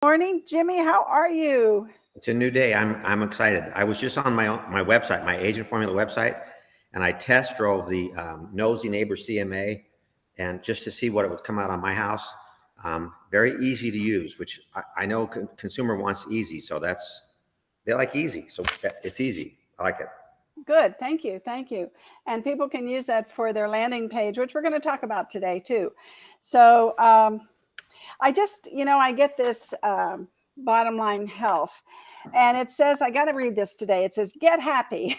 Morning, Jimmy. How are you? It's a new day. I'm excited. I was just on my website, my agent formula website, and I test drove the Nosy Neighbor CMA, and just to see what it would come out on my house. Very easy to use, which I know consumer wants easy, so they like easy, so it's easy. I like it. Good. Thank you. Thank you. And people can use that for their landing page, which we're going to talk about today too. So I just, I get this bottom line health, and it says, I got to read this today. It says, get happy.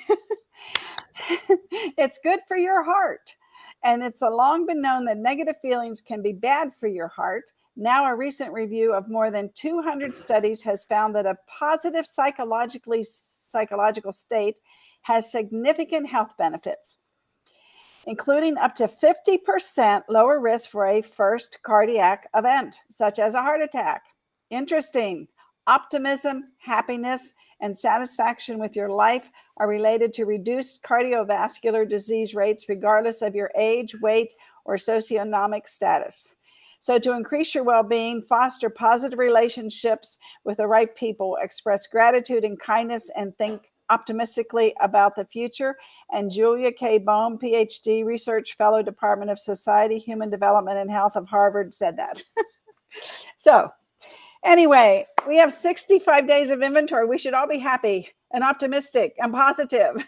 It's good for your heart. And it's long been known that negative feelings can be bad for your heart. Now, a recent review of more than 200 studies has found that a positive psychological state has significant health benefits, including up to 50% lower risk for a first cardiac event, such as a heart attack. Interesting. Optimism, happiness, and satisfaction with your life are related to reduced cardiovascular disease rates, regardless of your age, weight, or socioeconomic status. So to increase your well-being, foster positive relationships with the right people, express gratitude and kindness, and think optimistically about the future. And Julia K. Bohm, PhD, Research Fellow, Department of Society, Human Development, and Health of Harvard, said that. So anyway, we have 65 days of inventory. We should all be happy and optimistic and positive.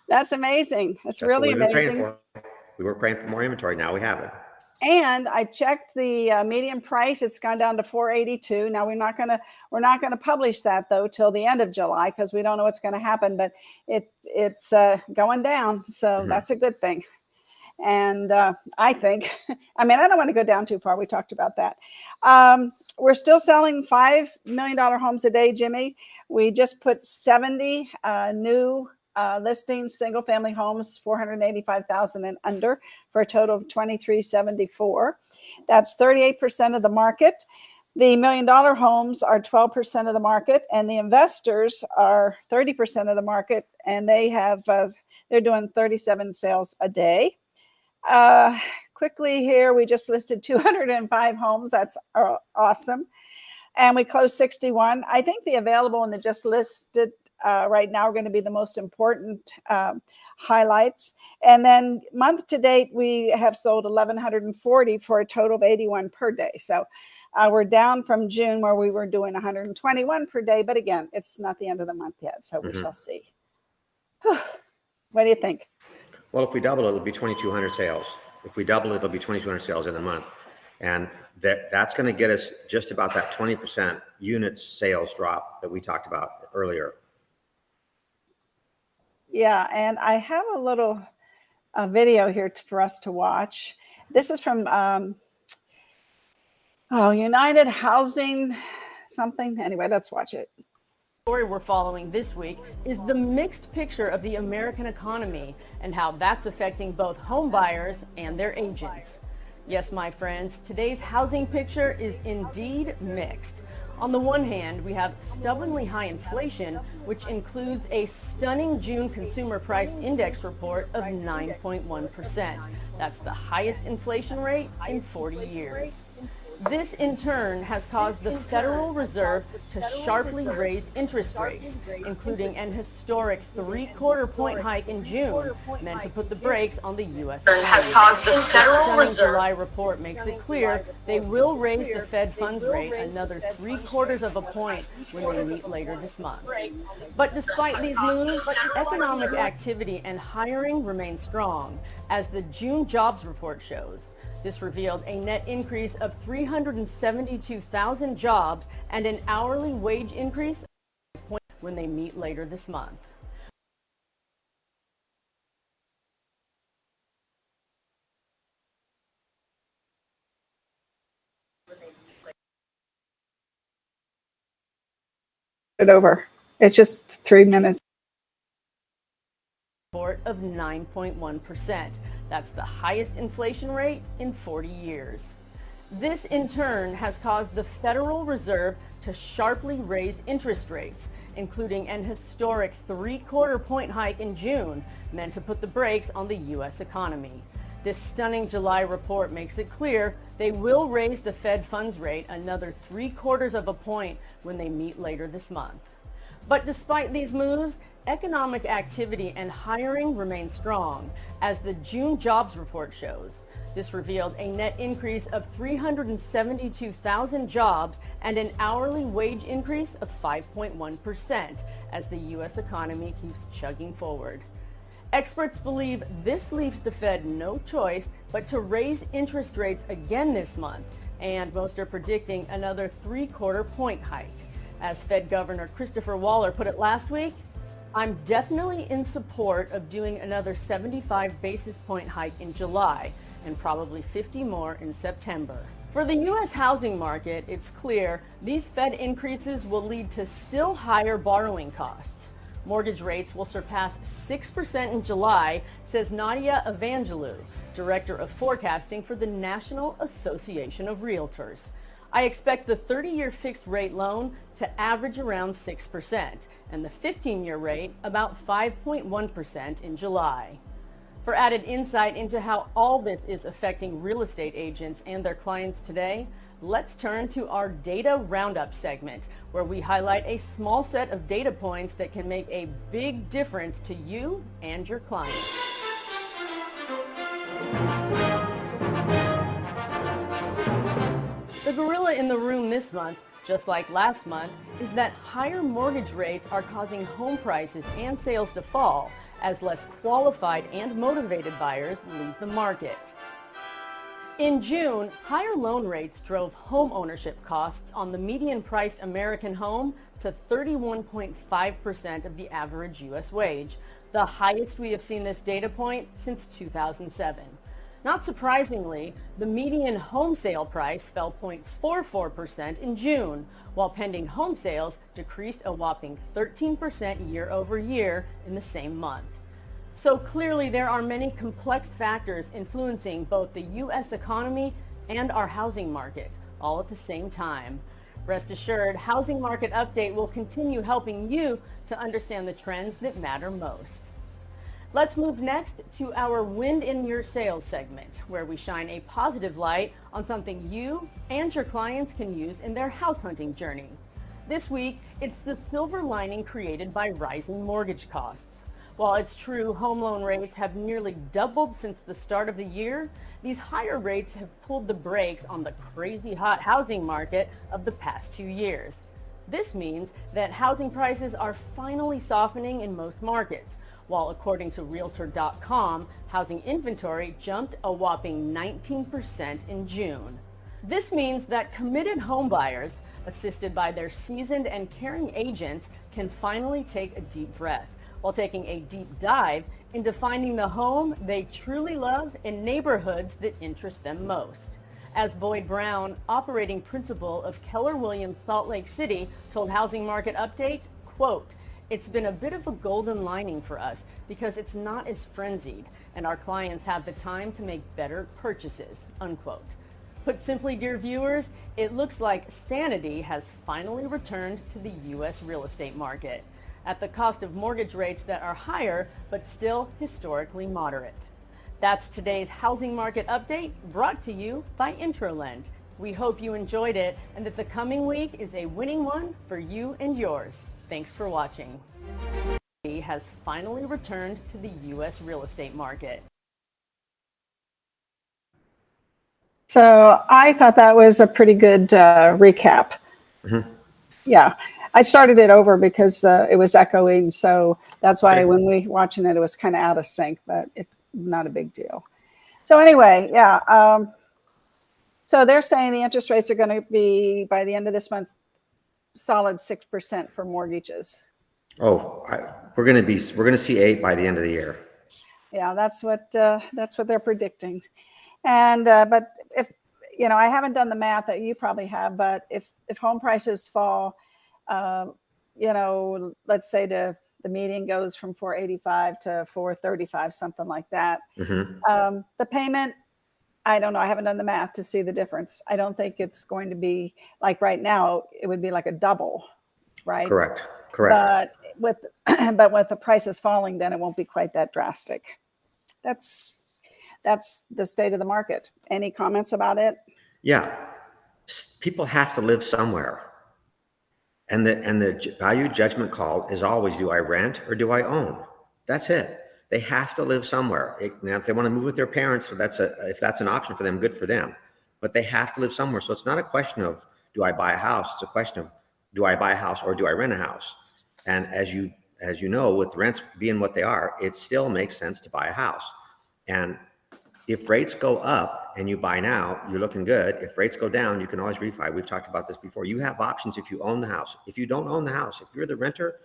That's amazing. That's really amazing. We were praying for more inventory. Now we have it. And I checked the median price. It's gone down to $482. Now we're not gonna publish that though till the end of July because we don't know what's going to happen. But it's going down, so that's a good thing. And I think, I don't want to go down too far. We talked about that. We're still selling $5 million homes a day, Jimmy. We just put 70 new listings, single family homes, 485,000 and under, for a total of 2374. That's 38% of the market. The $1 million homes are 12% of the market, and the investors are 30% of the market, and they're doing 37 sales a day. Quickly here, we just listed 205 homes. That's awesome. And we closed 61. I think the available and the just listed right now are going to be the most important highlights. And then month to date, we have sold 1,140 for a total of 81 per day. So we're down from June where we were doing 121 per day. But again, it's not the end of the month yet. So we shall see. What do you think? Well, if we double it, it'll be 2,200 sales. If we double it, it'll be 2,200 sales in a month. And that's going to get us just about that 20% unit sales drop that we talked about earlier. Yeah, and I have a little video here for us to watch. This is from United Housing something. Anyway, let's watch it. The story we're following this week is the mixed picture of the American economy and how that's affecting both home buyers and their agents. Yes, my friends, today's housing picture is indeed mixed. On the one hand, we have stubbornly high inflation, which includes a stunning June Consumer Price Index report of 9.1%. That's the highest inflation rate in 40 years. This, in turn, has caused the Federal Reserve to sharply raise interest rates, including an historic 3/4 point hike in June, meant to put the brakes on the U.S. economy. Has caused the Federal Reserve. July report makes it clear they will raise the Fed funds rate another 3/4 of a point when they meet later this month. But despite these moves, economic activity and hiring remain strong, as the June jobs report shows. This revealed a net increase of 372,000 jobs and an hourly wage increase when they meet later this month. It's just 3 minutes. Of 9.1%. That's the highest inflation rate in 40 years. This, in turn, has caused the Federal Reserve to sharply raise interest rates, including an historic 3/4 point hike in June, meant to put the brakes on the U.S. economy. This stunning July report makes it clear They will raise the Fed funds rate another 3/4 of a point when they meet later this month. But despite these moves, economic activity and hiring remain strong, as the June jobs report shows. This revealed a net increase of 372,000 jobs and an hourly wage increase of 5.1% as the U.S. economy keeps chugging forward. Experts believe this leaves the Fed no choice but to raise interest rates again this month, and most are predicting another 3/4 point hike. As Fed Governor Christopher Waller put it last week, "I'm definitely in support of doing another 75 basis point hike in July and probably 50 more in September." For the U.S. housing market, it's clear these Fed increases will lead to still higher borrowing costs. Mortgage rates will surpass 6% in July, says Nadia Evangelou, Director of Forecasting for the National Association of Realtors. "I expect the 30-year fixed rate loan to average around 6% and the 15-year rate about 5.1% in July." For added insight into how all this is affecting real estate agents and their clients today, let's turn to our Data Roundup segment, where we highlight a small set of data points that can make a big difference to you and your clients. The gorilla in the room this month, just like last month, is that higher mortgage rates are causing home prices and sales to fall as less qualified and motivated buyers leave the market. In June, higher loan rates drove home ownership costs on the median-priced American home to 31.5% of the average U.S. wage, the highest we have seen this data point since 2007. Not surprisingly, the median home sale price fell 0.44% in June, while pending home sales decreased a whopping 13% year over year in the same month. So clearly there are many complex factors influencing both the U.S. economy and our housing market, all at the same time. Rest assured, Housing Market Update will continue helping you to understand the trends that matter most. Let's move next to our Wind in Your Sails segment, where we shine a positive light on something you and your clients can use in their house hunting journey. This week, it's the silver lining created by rising mortgage costs. While it's true home loan rates have nearly doubled since the start of the year, these higher rates have pulled the brakes on the crazy hot housing market of the past 2 years. This means that housing prices are finally softening in most markets, while according to Realtor.com, housing inventory jumped a whopping 19% in June. This means that committed home buyers, assisted by their seasoned and caring agents, can finally take a deep breath, while taking a deep dive into finding the home they truly love in neighborhoods that interest them most. As Boyd Brown, operating principal of Keller Williams Salt Lake City, told Housing Market Update, quote, "It's been a bit of a golden lining for us because it's not as frenzied and our clients have the time to make better purchases," unquote. Put simply, dear viewers, it looks like sanity has finally returned to the U.S. real estate market at the cost of mortgage rates that are higher but still historically moderate. That's today's Housing Market Update, brought to you by IntroLend. We hope you enjoyed it and that the coming week is a winning one for you and yours. Thanks for watching. Has finally returned to the U.S. real estate market. So I thought that was a pretty good recap. Mm-hmm. Yeah, I started it over because it was echoing. So that's why when we watching it, it was kind of out of sync, but it's not a big deal. So anyway, yeah. So they're saying the interest rates are going to be, by the end of this month, solid 6% for mortgages. Oh, we're going to see 8 by the end of the year. Yeah, that's what they're predicting. And but if I haven't done the math that you probably have, but if home prices fall, let's say the median goes from 485 to 435, something like that. Mm-hmm. The payment, I don't know. I haven't done the math to see the difference. I don't think it's going to be like right now. It would be like a double, right? Correct. But with the prices falling, then it won't be quite that drastic. That's the state of the market. Any comments about it? Yeah, people have to live somewhere. And the value judgment call is always, do I rent or do I own? That's it. They have to live somewhere. Now, if they want to move with their parents, if that's an option for them, good for them. But they have to live somewhere. So it's not a question of, do I buy a house? It's a question of, do I buy a house or do I rent a house? And as you know, with rents being what they are, it still makes sense to buy a house. And if rates go up and you buy now, you're looking good. If rates go down, you can always refi. We've talked about this before. You have options if you own the house. If you don't own the house, if you're the renter,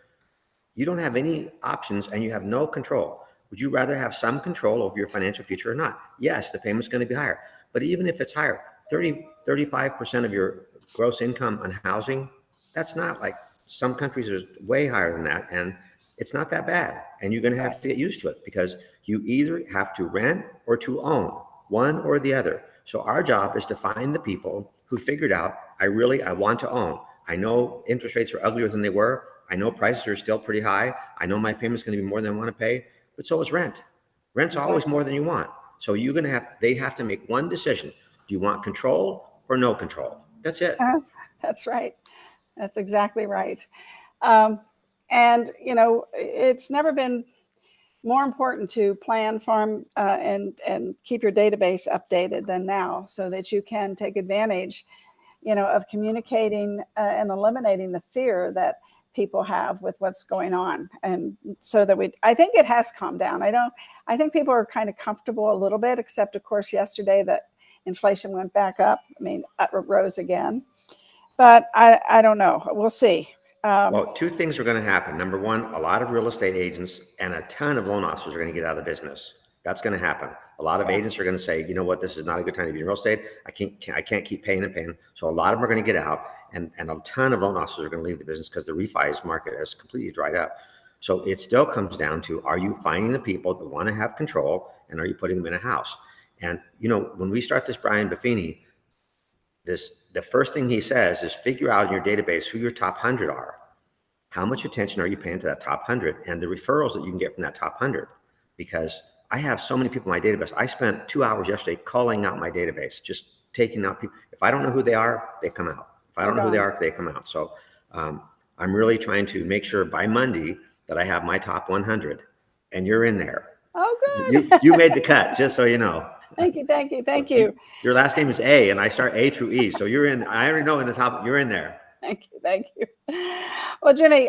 you don't have any options and you have no control. Would you rather have some control over your financial future or not? Yes, the payment's going to be higher. But even if it's higher, 35% of your gross income on housing, that's not like some countries are way higher than that. And it's not that bad. And you're going to have to get used to it because you either have to rent or to own, one or the other. So our job is to find the people who figured out, I want to own. I know interest rates are uglier than they were. I know prices are still pretty high. I know my payment's going to be more than I want to pay, but so is rent. Rent's always more than you want. So they have to make one decision. Do you want control or no control? That's it. That's right. That's exactly right. And, it's never been more important to plan, farm, and keep your database updated than now, so that you can take advantage, of communicating and eliminating the fear that people have with what's going on. And so that I think it has calmed down. I think people are kind of comfortable a little bit, except of course yesterday that inflation went back up. I mean, it rose again, but I don't know. We'll see. Well, two things are going to happen. Number one, a lot of real estate agents and a ton of loan officers are going to get out of the business. That's going to happen. A lot of agents are going to say, you know what, this is not a good time to be in real estate. I can't keep paying and paying. So a lot of them are going to get out, and a ton of loan officers are going to leave the business because the refi market has completely dried up. So it still comes down to, are you finding the people that want to have control, and are you putting them in a house? And when we start this Brian Buffini, the first thing he says is figure out in your database who your top 100 are. How much attention are you paying to that top 100 and the referrals that you can get from that top 100? Because I have so many people in my database. I spent 2 hours yesterday calling out my database, just taking out people. If I don't know who they are, they come out. If I don't know who they are, they come out. So I'm really trying to make sure by Monday that I have my top 100, and you're in there. Oh, good. You made the cut, just so you know. Thank you. Your last name is A, and I start A through E. So you're in. I already know in the top. You're in there. Thank you. Well, Jimmy,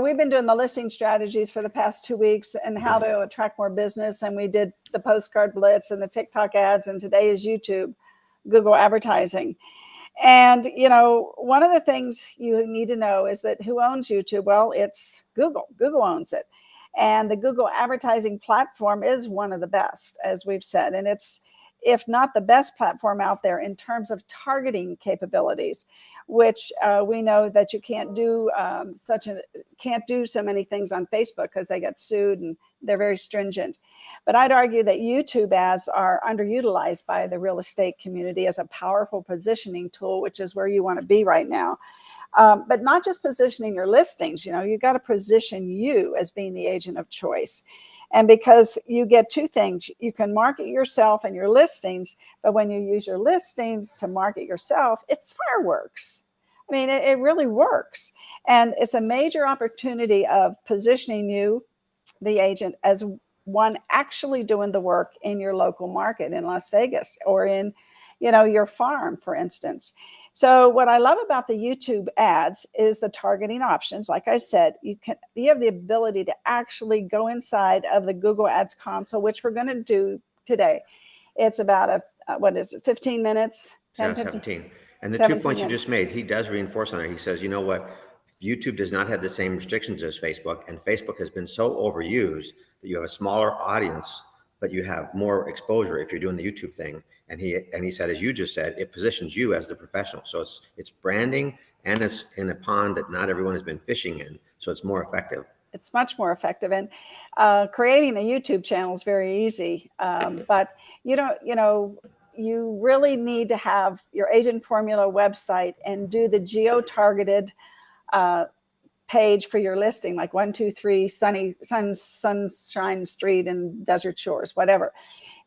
we've been doing the listing strategies for the past 2 weeks and how to attract more business. And we did the postcard blitz and the TikTok ads. And today is YouTube, Google advertising. And, one of the things you need to know is that who owns YouTube? Well, it's Google. Google owns it. And the Google advertising platform is one of the best, as we've said. And it's, if not the best platform out there in terms of targeting capabilities, which we know that you can't do so many things on Facebook because they get sued and they're very stringent. But I'd argue that YouTube ads are underutilized by the real estate community as a powerful positioning tool, which is where you want to be right now. But not just positioning your listings, you've got to position you as being the agent of choice. And because you get two things, you can market yourself and your listings, but when you use your listings to market yourself, it's fireworks. I mean, it really works. And it's a major opportunity of positioning you, the agent, as one actually doing the work in your local market in Las Vegas or in, your farm, for instance. So what I love about the YouTube ads is the targeting options. Like I said, you have the ability to actually go inside of the Google Ads console, which we're going to do today. It's about 15 minutes? 10, 17. And the 2 points minutes. You just made, he does reinforce on there. He says, you know what? YouTube does not have the same restrictions as Facebook, and Facebook has been so overused that you have a smaller audience, but you have more exposure if you're doing the YouTube thing. And he said, as you just said, it positions you as the professional. So it's branding, and it's in a pond that not everyone has been fishing in. So it's more effective. It's much more effective. And creating a YouTube channel is very easy. But you really need to have your agent formula website and do the geo-targeted page for your listing, like 123 Sunshine Street and Desert Shores, whatever.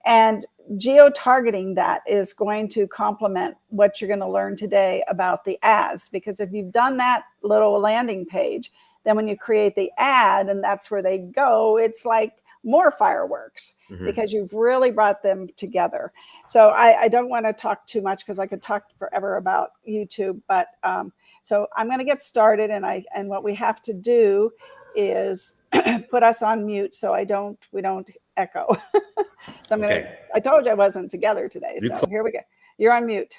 And geo-targeting that is going to complement what you're going to learn today about the ads, because if you've done that little landing page, then when you create the ad and that's where they go, it's like more fireworks because you've really brought them together. So I don't want to talk too much because I could talk forever about YouTube, but so I'm going to get started, and what we have to do is put us on mute so we don't echo. So I told you I wasn't together today. So here we go. You're on mute.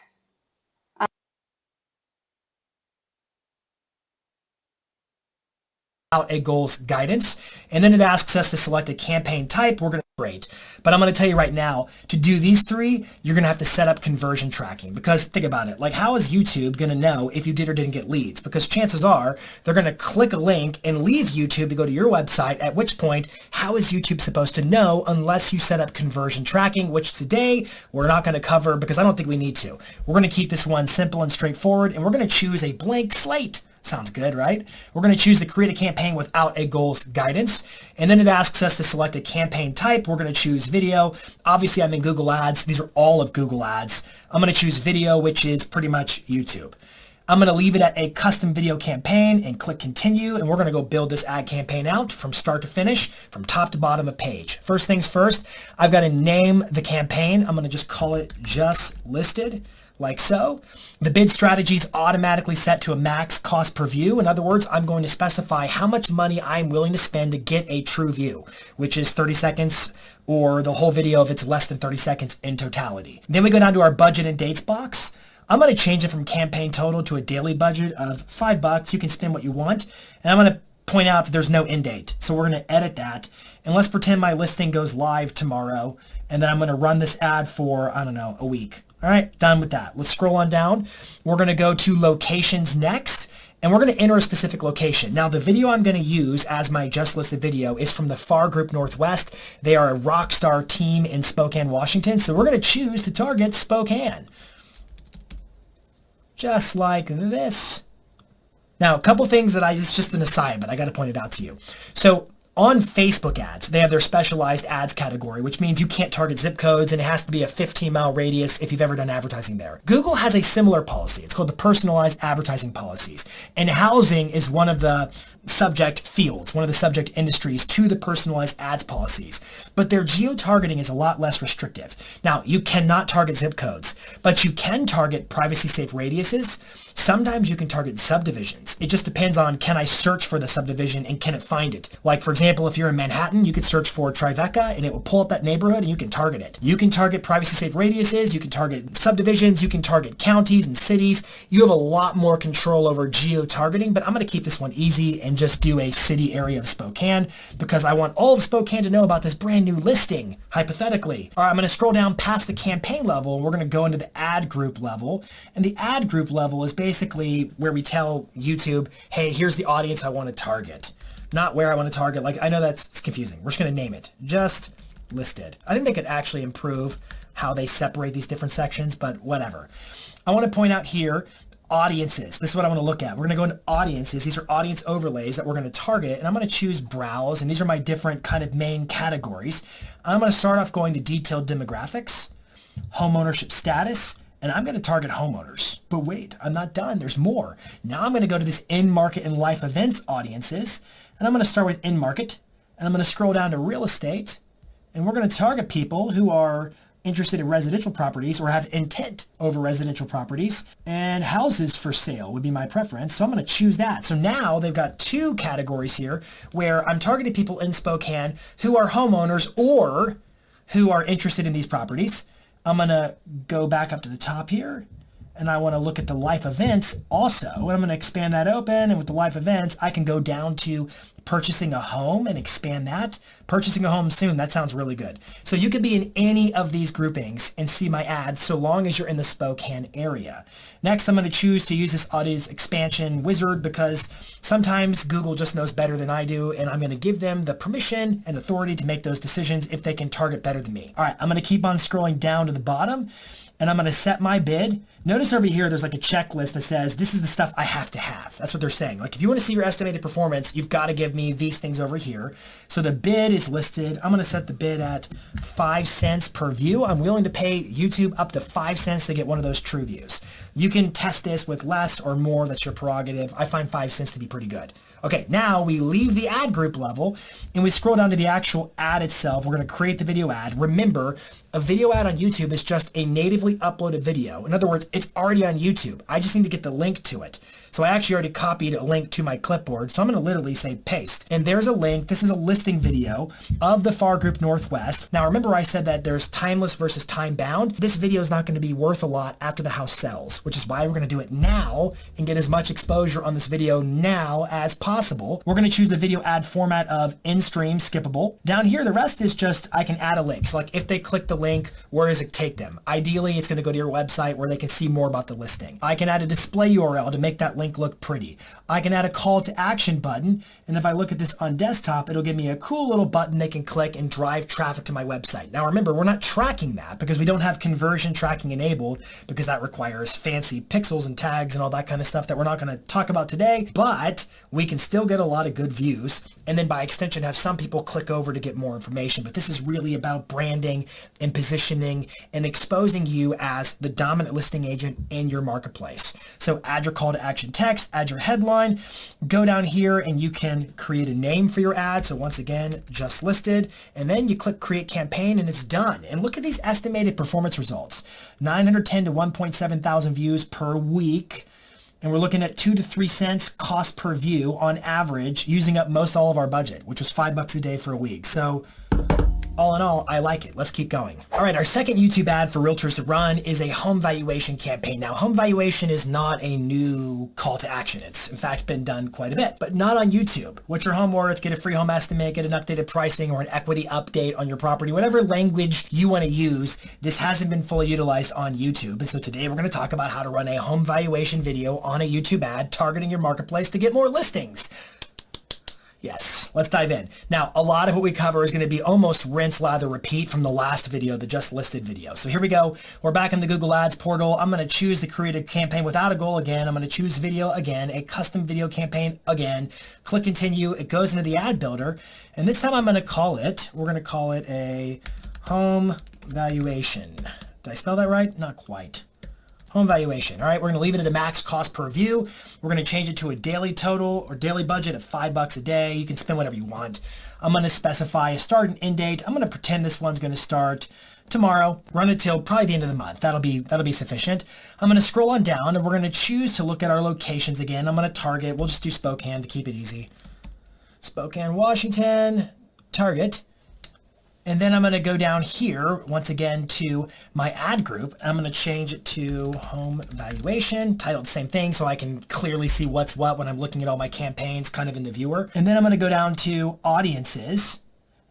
A goals guidance, and then it asks us to select a campaign type. We're going to great, but I'm going to tell you right now, to do these three, you're going to have to set up conversion tracking, because think about it, like how is YouTube going to know if you did or didn't get leads? Because chances are they're going to click a link and leave YouTube to go to your website, at which point, how is YouTube supposed to know unless you set up conversion tracking, which today we're not going to cover because I don't think we need to. We're going to keep this one simple and straightforward, and we're going to choose a blank slate. Sounds good, right? We're going to choose to create a campaign without a goals guidance. And then it asks us to select a campaign type. We're going to choose video. Obviously, I'm in Google Ads. These are all of Google Ads. I'm going to choose video, which is pretty much YouTube. I'm going to leave it at a custom video campaign and click continue. And we're going to go build this ad campaign out from start to finish, from top to bottom of page. First things first, I've got to name the campaign. I'm going to just call it Just Listed. Like so. The bid strategy is automatically set to a max cost per view. In other words, I'm going to specify how much money I'm willing to spend to get a true view, which is 30 seconds or the whole video if it's less than 30 seconds in totality. Then we go down to our budget and dates box. I'm going to change it from campaign total to a daily budget of $5. You can spend what you want. And I'm going to point out that there's no end date. So we're going to edit that. And let's pretend my listing goes live tomorrow. And then I'm going to run this ad for, I don't know, a week. All right, done with that. Let's scroll on down. We're going to go to locations next, and we're going to enter a specific location. Now, the video I'm going to use as my just listed video is from the FAR Group Northwest. They are a rock star team in Spokane, Washington. So we're going to choose to target Spokane. Just like this. Now, a couple things that it's just an aside, but I got to point it out to you. So on Facebook ads, they have their specialized ads category, which means you can't target zip codes, and it has to be a 15-mile radius if you've ever done advertising there. Google has a similar policy. It's called the personalized advertising policies. And housing is one of the subject fields, one of the subject industries to the personalized ads policies. But their geo-targeting is a lot less restrictive. Now, you cannot target zip codes, but you can target privacy-safe radiuses. Sometimes you can target subdivisions. It just depends on, can I search for the subdivision and can it find it? Like, for example, if you're in Manhattan, you could search for Tribeca and it will pull up that neighborhood and you can target it. You can target privacy-safe radiuses, you can target subdivisions, you can target counties and cities. You have a lot more control over geo-targeting, but I'm going to keep this one easy and just do a city area of Spokane because I want all of Spokane to know about this brand new listing, hypothetically. All right, I'm going to scroll down past the campaign level and we're going to go into the ad group level. And the ad group level is basically where we tell YouTube, hey, here's the audience I want to target. Not where I want to target. Like, I know that's confusing. We're just going to name it. Just listed. I think they could actually improve how they separate these different sections, but whatever. I want to point out here, audiences. This is what I want to look at. We're going to go into audiences. These are audience overlays that we're going to target, and I'm going to choose browse, and these are my different kind of main categories. I'm going to start off going to detailed demographics, home ownership status, and I'm going to target homeowners. But wait, I'm not done. There's more. Now I'm going to go to this in-market and life events audiences, and I'm going to start with in-market, and I'm going to scroll down to real estate, and we're going to target people who are interested in residential properties or have intent over residential properties, and houses for sale would be my preference. So I'm going to choose that. So now they've got two categories here where I'm targeting people in Spokane who are homeowners or who are interested in these properties. I'm going to go back up to the top here, and I want to look at the life events also. And I'm going to expand that open, and with the life events, I can go down to purchasing a home and expand that. Purchasing a home soon, that sounds really good. So you could be in any of these groupings and see my ads so long as you're in the Spokane area. Next, I'm going to choose to use this audience expansion wizard because sometimes Google just knows better than I do, and I'm going to give them the permission and authority to make those decisions if they can target better than me. All right, I'm going to keep on scrolling down to the bottom, and I'm going to set my bid. Notice over here, there's like a checklist that says, this is the stuff I have to have. That's what they're saying. Like if you want to see your estimated performance, you've got to give me these things over here. So the bid is listed. I'm going to set the bid at 5 cents per view. I'm willing to pay YouTube up to 5 cents to get one of those true views. You can test this with less or more. That's your prerogative. I find 5 cents to be pretty good. Okay, now we leave the ad group level and we scroll down to the actual ad itself. We're going to create the video ad. Remember, a video ad on YouTube is just a natively uploaded video. In other words, it's already on YouTube. I just need to get the link to it. So I actually already copied a link to my clipboard. So I'm going to literally say paste. And there's a link. This is a listing video of the FAR Group Northwest. Now remember I said that there's timeless versus time bound. This video is not going to be worth a lot after the house sells, which is why we're going to do it now and get as much exposure on this video now as possible. We're going to choose a video ad format of in-stream skippable. Down here, the rest is just, I can add a link. So like if they click the link, where does it take them? Ideally, it's going to go to your website where they can see more about the listing. I can add a display URL to make that link look pretty. I can add a call to action button, and if I look at this on desktop, it'll give me a cool little button they can click and drive traffic to my website. Now remember, we're not tracking that because we don't have conversion tracking enabled, because that requires fancy pixels and tags and all that kind of stuff that we're not going to talk about today, but we can still get a lot of good views, and then by extension have some people click over to get more information. But this is really about branding and positioning and exposing you as the dominant listing agent in your marketplace. So add your call to action text, add your headline, go down here and you can create a name for your ad. So once again, just listed, and then you click create campaign and it's done. And look at these estimated performance results, 910 to 1.7 thousand views per week. And we're looking at 2 to 3 cents cost per view on average, using up most all of our budget, which was $5 a day for a week. So all in all, I like it. Let's keep going. All right, our second YouTube ad for realtors to run is a home valuation campaign. Now, home valuation is not a new call to action. It's in fact been done quite a bit, but not on YouTube. What's your home worth? Get a free home estimate, get an updated pricing or an equity update on your property, whatever language you want to use. This hasn't been fully utilized on YouTube. And so today we're going to talk about how to run a home valuation video on a YouTube ad targeting your marketplace to get more listings. Yes, let's dive in. Now, a lot of what we cover is going to be almost rinse, lather, repeat from the last video, the just listed video. So here we go. We're back in the Google Ads portal. I'm going to choose the creative campaign without a goal again. I'm going to choose video again, a custom video campaign again. Click continue. It goes into the ad builder. And this time I'm going to call it, we're going to call it a home valuation. Did I spell that right? Not quite. Home valuation. All right, we're going to leave it at a max cost per view. We're going to change it to a daily total or daily budget of $5 a day. You can spend whatever you want. I'm going to specify a start and end date. I'm going to pretend this one's going to start tomorrow, run it till probably the end of the month. That'll be sufficient. I'm going to scroll on down and we're going to choose to look at our locations again. I'm going to target. We'll just do Spokane to keep it easy. Spokane, Washington, target. And then I'm going to go down here once again to my ad group. I'm going to change it to home valuation, titled the same thing so I can clearly see what's what when I'm looking at all my campaigns kind of in the viewer. And then I'm going to go down to audiences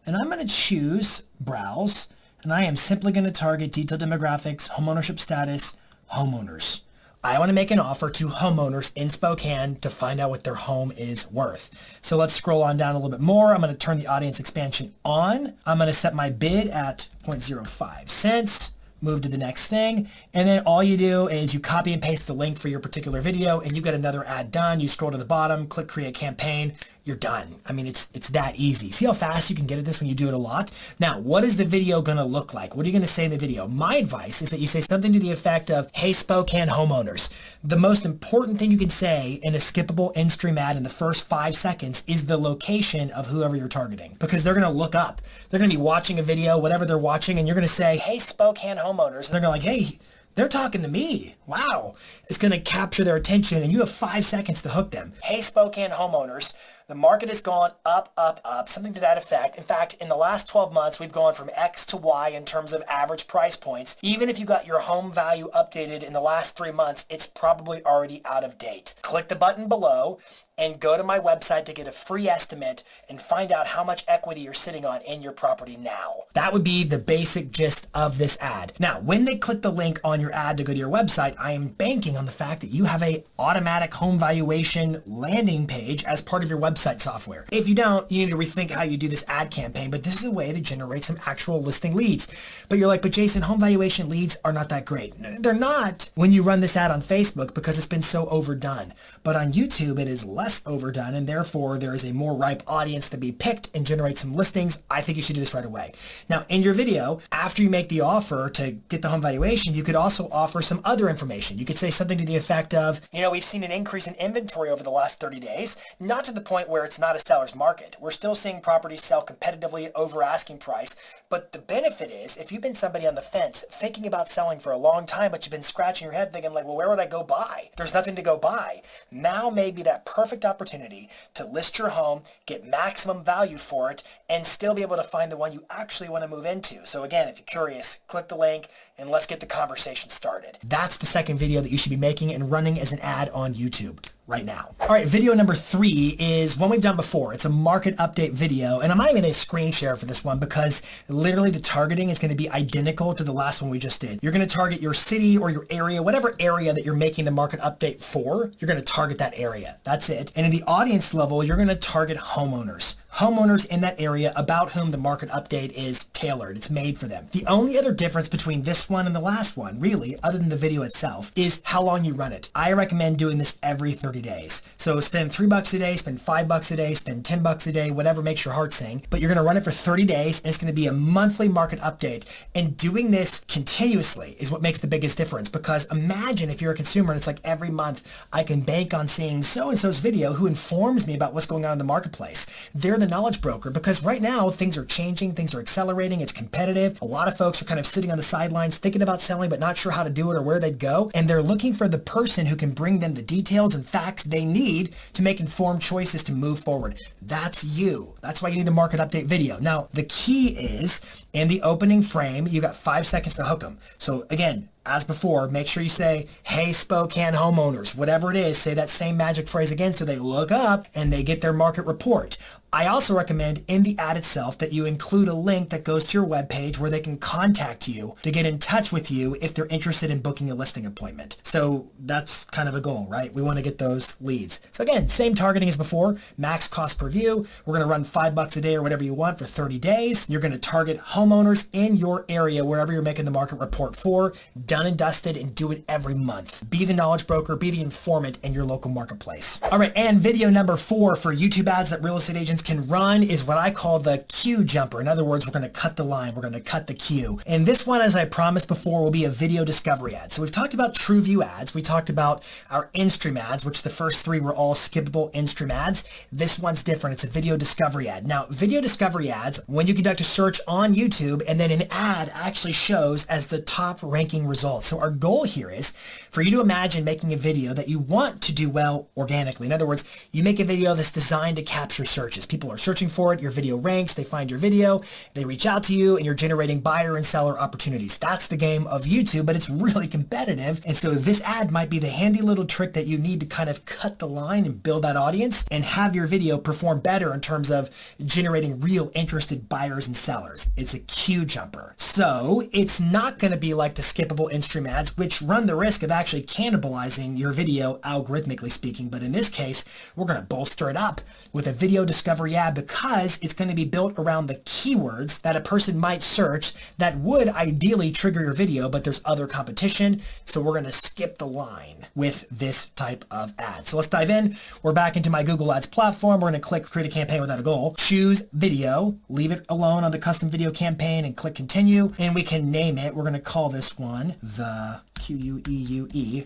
and I'm going to choose browse. And I am simply going to target detailed demographics, homeownership status, homeowners. I want to make an offer to homeowners in Spokane to find out what their home is worth. So let's scroll on down a little bit more. I'm going to turn the audience expansion on. I'm going to set my bid at 0.05 cents. Move to the next thing. And then all you do is you copy and paste the link for your particular video and you get another ad done. You scroll to the bottom, click create campaign. You're done. I mean, it's that easy. See how fast you can get at this when you do it a lot? Now, what is the video going to look like? What are you going to say in the video? My advice is that you say something to the effect of, hey, Spokane homeowners. The most important thing you can say in a skippable in-stream ad in the first 5 seconds is the location of whoever you're targeting, because they're going to look up. They're going to be watching a video, whatever they're watching, and you're going to say, hey, Spokane homeowners. And they're going to like, hey, they're talking to me. Wow. It's going to capture their attention and you have 5 seconds to hook them. Hey, Spokane homeowners. The market has gone up, up, up, something to that effect. In fact, in the last 12 months, we've gone from X to Y in terms of average price points. Even if you got your home value updated in the last 3 months, it's probably already out of date. Click the button below and go to my website to get a free estimate and find out how much equity you're sitting on in your property now. That would be the basic gist of this ad. Now, when they click the link on your ad to go to your website, I am banking on the fact that you have a automatic home valuation landing page as part of your website software. If you don't, you need to rethink how you do this ad campaign, but this is a way to generate some actual listing leads. But you're like, but Jason, home valuation leads are not that great. They're not when you run this ad on Facebook because it's been so overdone. But on YouTube, it is less overdone, and therefore there is a more ripe audience to be picked and generate some listings. I think you should do this right away. Now, in your video, after you make the offer to get the home valuation, you could also offer some other information. You could say something to the effect of, we've seen an increase in inventory over the last 30 days, not to the point where it's not a seller's market. We're still seeing properties sell competitively over asking price, but the benefit is if you've been somebody on the fence thinking about selling for a long time, but you've been scratching your head thinking like, well, where would I go buy? There's nothing to go buy. Now may be that perfect opportunity to list your home, get maximum value for it, and still be able to find the one you actually want to move into. So again, if you're curious, click the link and let's get the conversation started. That's the second video that you should be making and running as an ad on YouTube right now. All right, video number 3 is one we've done before. It's a market update video, and I'm not even going to screen share for this one because literally the targeting is going to be identical to the last one we just did. You're going to target your city or your area, whatever area that you're making the market update for, you're going to target that area. That's it. And in the audience level, you're going to target homeowners. Homeowners in that area about whom the market update is tailored. It's made for them. The only other difference between this one and the last one, really, other than the video itself, is how long you run it. I recommend doing this every 30 days. So spend $3 a day, spend $5 a day, spend $10 a day, whatever makes your heart sing. But you're going to run it for 30 days, and it's going to be a monthly market update. And doing this continuously is what makes the biggest difference. Because imagine if you're a consumer and it's like every month I can bank on seeing so-and-so's video who informs me about what's going on in the marketplace. They're the knowledge broker, because right now things are changing, things are accelerating, it's competitive. A lot of folks are kind of sitting on the sidelines thinking about selling but not sure how to do it or where they'd go, and they're looking for the person who can bring them the details and facts they need to make informed choices to move forward. That's you. That's why you need a market update video. Now, the key is in the opening frame, you got 5 seconds to hook them. So again, as before, make sure you say, hey, Spokane homeowners, whatever it is, say that same magic phrase again so they look up and they get their market report. I also recommend in the ad itself that you include a link that goes to your webpage where they can contact you to get in touch with you if they're interested in booking a listing appointment. So that's kind of a goal, right? We want to get those leads. So again, same targeting as before, max cost per view. We're going to run $5 a day or whatever you want for 30 days. You're going to target homeowners in your area, wherever you're making the market report for, done and dusted, and do it every month. Be the knowledge broker, be the informant in your local marketplace. All right, and video number 4 for YouTube ads that real estate agents can run is what I call the queue jumper. In other words, we're going to cut the line. We're going to cut the queue. And this one, as I promised before, will be a video discovery ad. So we've talked about TrueView ads. We talked about our in-stream ads, which the first 3 were all skippable in-stream ads. This one's different. It's a video discovery ad. Now, video discovery ads, when you conduct a search on YouTube and then an ad actually shows as the top ranking result. So our goal here is for you to imagine making a video that you want to do well organically. In other words, you make a video that's designed to capture searches. People are searching for it, your video ranks, they find your video, they reach out to you, and you're generating buyer and seller opportunities. That's the game of YouTube, but it's really competitive. And so this ad might be the handy little trick that you need to kind of cut the line and build that audience and have your video perform better in terms of generating real interested buyers and sellers. It's a queue jumper. So it's not going to be like the skippable in-stream ads, which run the risk of actually cannibalizing your video algorithmically speaking. But in this case, we're going to bolster it up with a video discovery ad because it's going to be built around the keywords that a person might search that would ideally trigger your video, but there's other competition. So we're going to skip the line with this type of ad. So let's dive in. We're back into my Google Ads platform. We're going to click create a campaign without a goal, choose video, leave it alone on the custom video campaign and click continue. And we can name it. We're going to call this one the Queue,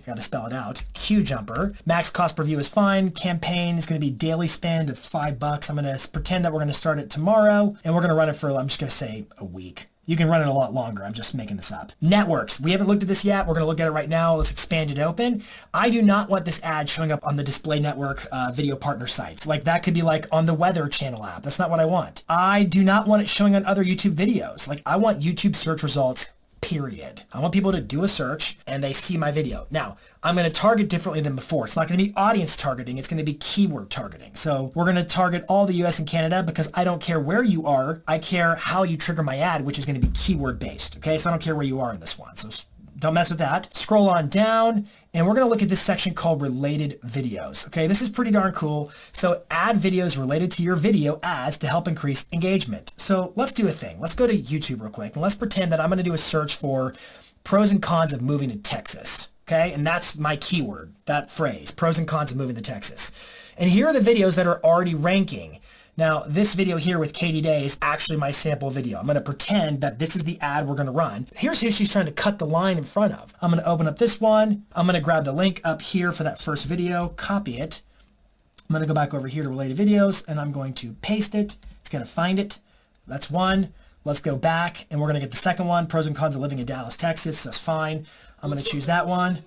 got to spell it out, queue jumper. Max cost per view is fine. Campaign is going to be daily spend of $5. I'm going to pretend that we're going to start it tomorrow and we're going to run it for, I'm just going to say a week. You can run it a lot longer. I'm just making this up. Networks. We haven't looked at this yet. We're going to look at it right now. Let's expand it open. I do not want this ad showing up on the display network video partner sites. Like that could be like on the Weather Channel app. That's not what I want. I do not want it showing on other YouTube videos. Like I want YouTube search results, period. I want people to do a search and they see my video. Now, I'm going to target differently than before. It's not going to be audience targeting. It's going to be keyword targeting. So we're going to target all the US and Canada because I don't care where you are. I care how you trigger my ad, which is going to be keyword based. Okay. So I don't care where you are in this one. So don't mess with that. Scroll on down, and we're going to look at this section called related videos. Okay, this is pretty darn cool. So add videos related to your video ads to help increase engagement. So let's do a thing. Let's go to YouTube real quick, and let's pretend that I'm going to do a search for pros and cons of moving to Texas. Okay, and that's my keyword, that phrase, pros and cons of moving to Texas. And here are the videos that are already ranking. Now, this video here with Katie Day is actually my sample video. I'm going to pretend that this is the ad we're going to run. Here's who she's trying to cut the line in front of. I'm going to open up this one. I'm going to grab the link up here for that first video, copy it. I'm going to go back over here to related videos, and I'm going to paste it. It's going to find it. That's one. Let's go back, and we're going to get the second one, pros and cons of living in Dallas, Texas. That's fine. I'm going to choose that one.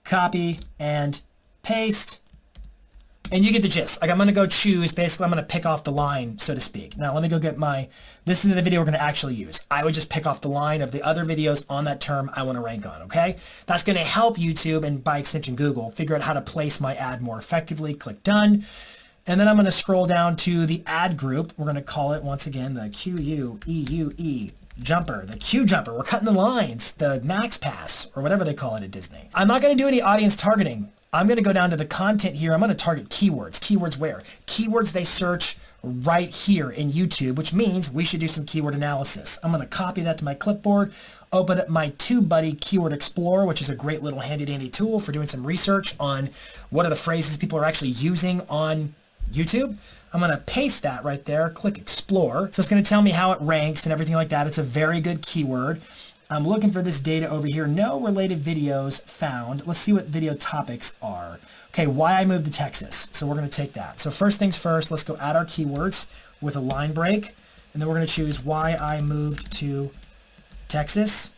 Copy and paste. And you get the gist. Like, I'm going to go choose, basically, I'm going to pick off the line, so to speak. Now, let me go get this is the video we're going to actually use. I would just pick off the line of the other videos on that term I want to rank on, okay? That's going to help YouTube, and by extension Google, figure out how to place my ad more effectively. Click done. And then I'm going to scroll down to the ad group. We're going to call it, once again, the QUEUE jumper, the Q jumper. We're cutting the lines, the max pass, or whatever they call it at Disney. I'm not going to do any audience targeting. I'm going to go down to the content here. I'm going to target keywords. Keywords where? Keywords they search right here in YouTube, which means we should do some keyword analysis. I'm going to copy that to my clipboard, open up my TubeBuddy Keyword Explorer, which is a great little handy dandy tool for doing some research on what are the phrases people are actually using on YouTube. I'm going to paste that right there, click Explore. So it's going to tell me how it ranks and everything like that. It's a very good keyword. I'm looking for this data over here. No related videos found. Let's see what video topics are. Okay, why I moved to Texas. So we're going to take that. So first things first, let's go add our keywords with a line break. And then we're going to choose why I moved to Texas.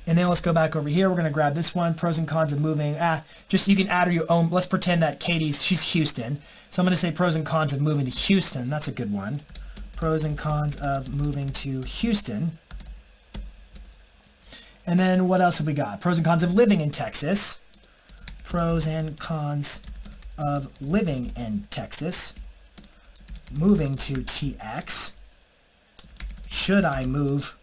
And then let's go back over here. We're going to grab this one, pros and cons of moving. Just you can add your own. Let's pretend that she's Houston. So I'm going to say pros and cons of moving to Houston. That's a good one. Pros and cons of moving to Houston. And then what else have we got? Pros and cons of living in Texas. Pros and cons of living in Texas. Moving to TX. Should I move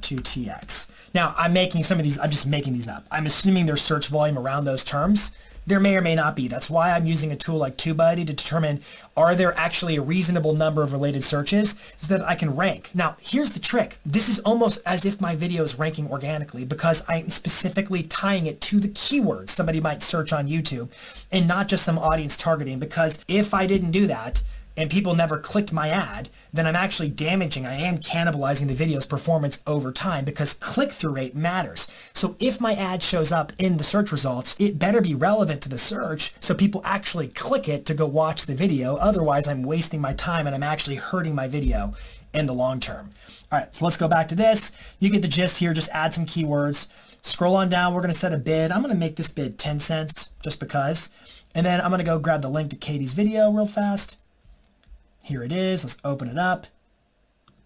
to TX? Now, I'm just making these up. I'm assuming there's search volume around those terms. There may or may not be. That's why I'm using a tool like TubeBuddy to determine, are there actually a reasonable number of related searches so that I can rank. Now, here's the trick. This is almost as if my video is ranking organically because I'm specifically tying it to the keywords somebody might search on YouTube and not just some audience targeting, because if I didn't do that, and people never clicked my ad, then I'm actually damaging, I am cannibalizing the video's performance over time, because click-through rate matters. So if my ad shows up in the search results, it better be relevant to the search so people actually click it to go watch the video. Otherwise, I'm wasting my time and I'm actually hurting my video in the long term. All right, so let's go back to this. You get the gist here, just add some keywords. Scroll on down, we're gonna set a bid. I'm gonna make this bid 10 cents just because. And then I'm gonna go grab the link to Katie's video real fast. Here it is. Let's open it up,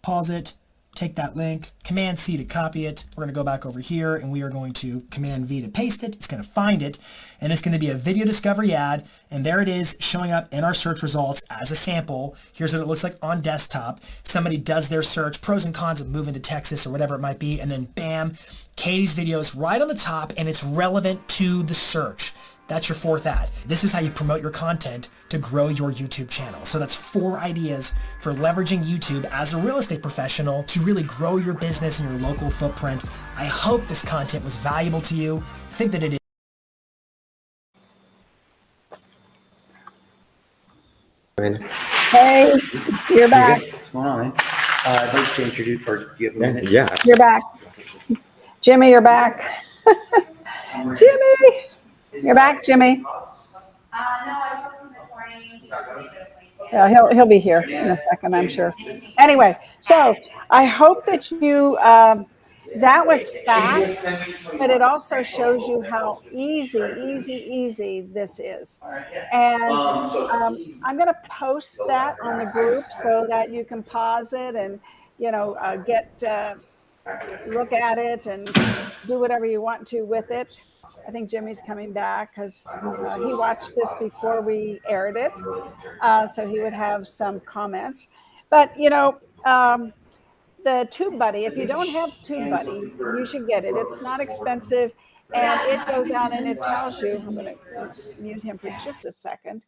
pause it, take that link, Command C to copy it. We're going to go back over here and we are going to Command V to paste it. It's going to find it and it's going to be a video discovery ad. And there it is showing up in our search results as a sample. Here's what it looks like on desktop. Somebody does their search, pros and cons of moving to Texas or whatever it might be. And then bam, Katie's video is right on the top and it's relevant to the search. That's your fourth ad. This is how you promote your content to grow your YouTube channel. So that's 4 ideas for leveraging YouTube as a real estate professional to really grow your business and your local footprint. I hope this content was valuable to you. I think that it is. Hey, you're back. What's going on, man? I'd like to introduce, or do you have a minute? Yeah. You're back. Jimmy, you're back. Jimmy, you're back, Jimmy. No, I spoke to him this morning. Yeah, he'll be here in a second, I'm sure. Anyway, so I hope that you, that was fast, but it also shows you how easy this is. And I'm going to post that on the group so that you can pause it and, look at it and do whatever you want to with it. I think Jimmy's coming back because he watched this before we aired it, so he would have some comments. But, the the TubeBuddy. If you don't have TubeBuddy, you should get it. It's not expensive, and it goes out and it tells you. I'm going to mute him for just a second.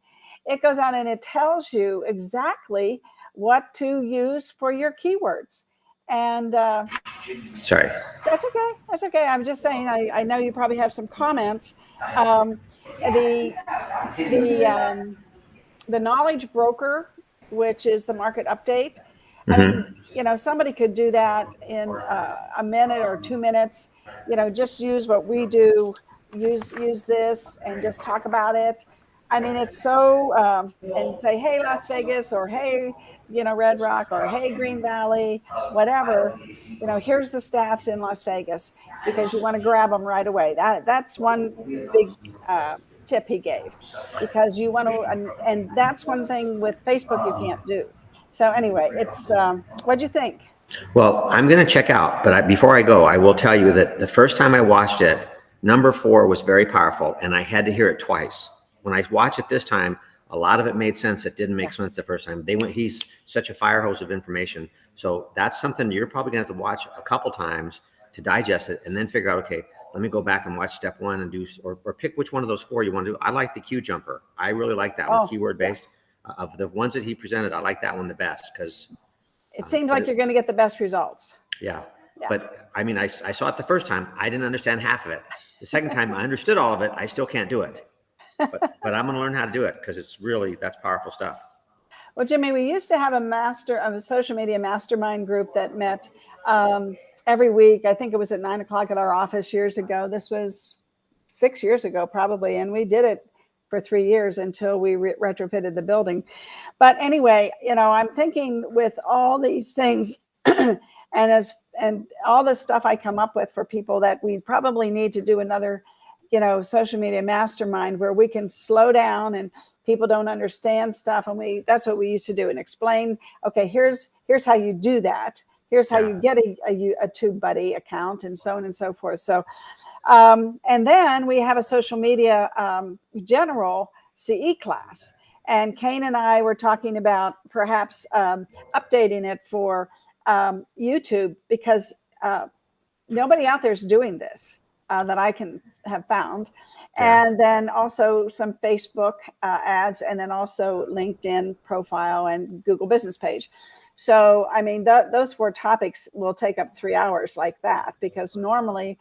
It goes out and it tells you exactly what to use for your keywords. And Sorry. that's okay. That's okay. I'm just saying. I know you probably have some comments. The knowledge broker, which is the market update. I mean, somebody could do that in a minute or 2 minutes. Just use what we do. Use this and just talk about it. I mean, it's so and say, hey, Las Vegas, or hey, Red Rock, or hey, Green Valley, whatever. Here's the stats in Las Vegas, because you want to grab them right away. That's one big tip he gave, because you want to, and that's one thing with Facebook you can't do. So anyway, it's what'd you think? Well, I'm going to check out, but before I go, I will tell you that the first time I watched it, number 4 was very powerful, and I had to hear it twice. When I watched it this time, a lot of it made sense that didn't make sense the first time. He's such a fire hose of information. So that's something you're probably going to have to watch a couple times to digest it, and then figure out, okay, let me go back and watch step 1 and do, or pick which one of those 4 you want to do. I like the Q jumper. I really like that one, keyword based. Of the ones that he presented, I like that one the best, because it seems like you're going to get the best results. Yeah. But I mean, I saw it the first time. I didn't understand half of it. The second time I understood all of it. I still can't do it. But I'm going to learn how to do it, because that's powerful stuff. Well, Jimmy, we used to have a social media mastermind group that met every week. I think it was at 9 o'clock at our office years ago. This was 6 years ago, probably. And we did it for 3 years until we retrofitted the building. But anyway, I'm thinking with all these things and all the stuff I come up with for people, that we probably need to do another social media mastermind where we can slow down and people don't understand stuff. And that's what we used to do, and explain, okay, here's how you do that. Here's how you get a TubeBuddy account, and so on and so forth. So, and then we have a social media general CE class. And Kane and I were talking about perhaps updating it for YouTube, because nobody out there is doing this. That I can have found. And then also some Facebook ads, and then also LinkedIn profile and Google business page. So, I mean, those 4 topics will take up 3 hours like that, because normally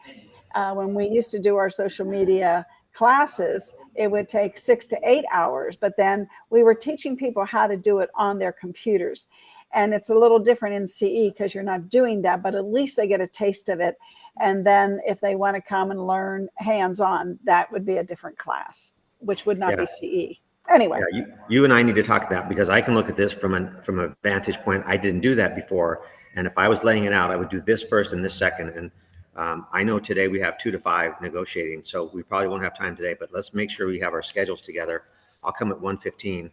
when we used to do our social media classes, it would take 6 to 8 hours, but then we were teaching people how to do it on their computers. And it's a little different in CE, because you're not doing that, but at least they get a taste of it. And then if they want to come and learn hands-on, that would be a different class, which would not be CE. Anyway. Yeah, you and I need to talk that, because I can look at this from a vantage point. I didn't do that before. And if I was laying it out, I would do this first and this second. And I know today we have 2 to 5 negotiating, so we probably won't have time today, but let's make sure we have our schedules together. I'll come at 1:15.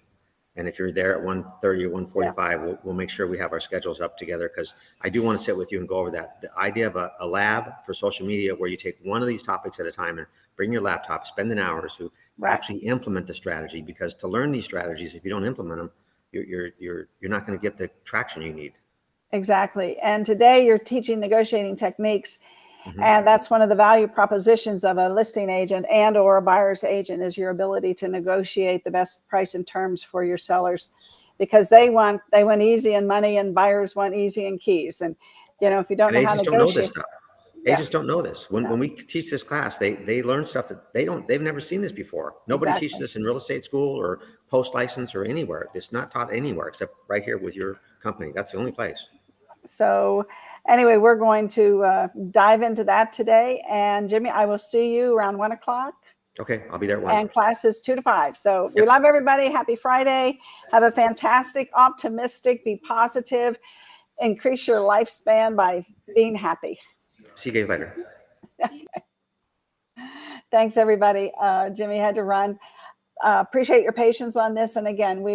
And if you're there at 1:30 or 1:45, we'll make sure we have our schedules up together, because I do want to sit with you and go over that. The idea of a lab for social media, where you take one of these topics at a time and bring your laptop, spend an hour or so, actually implement the strategy. Because to learn these strategies, if you don't implement them, you're not going to get the traction you need. Exactly. And today you're teaching negotiating techniques. And that's one of the value propositions of a listing agent and or a buyer's agent, is your ability to negotiate the best price and terms for your sellers, because they want easy and money, and buyers want easy and keys. And if you don't know how to negotiate, agents don't know this. When we teach this class, they learn stuff that they've never seen this before. Nobody teaches this in real estate school or post license or anywhere. It's not taught anywhere except right here with your company. That's the only place. So anyway, we're going to dive into that today. And Jimmy, I will see you around 1 o'clock. Okay, I'll be there at 1. And class is 2 to 5. So we love everybody. Happy Friday. Have a fantastic, optimistic, be positive, increase your lifespan by being happy. See you guys later. Thanks, everybody. Jimmy had to run. Appreciate your patience on this. And again, we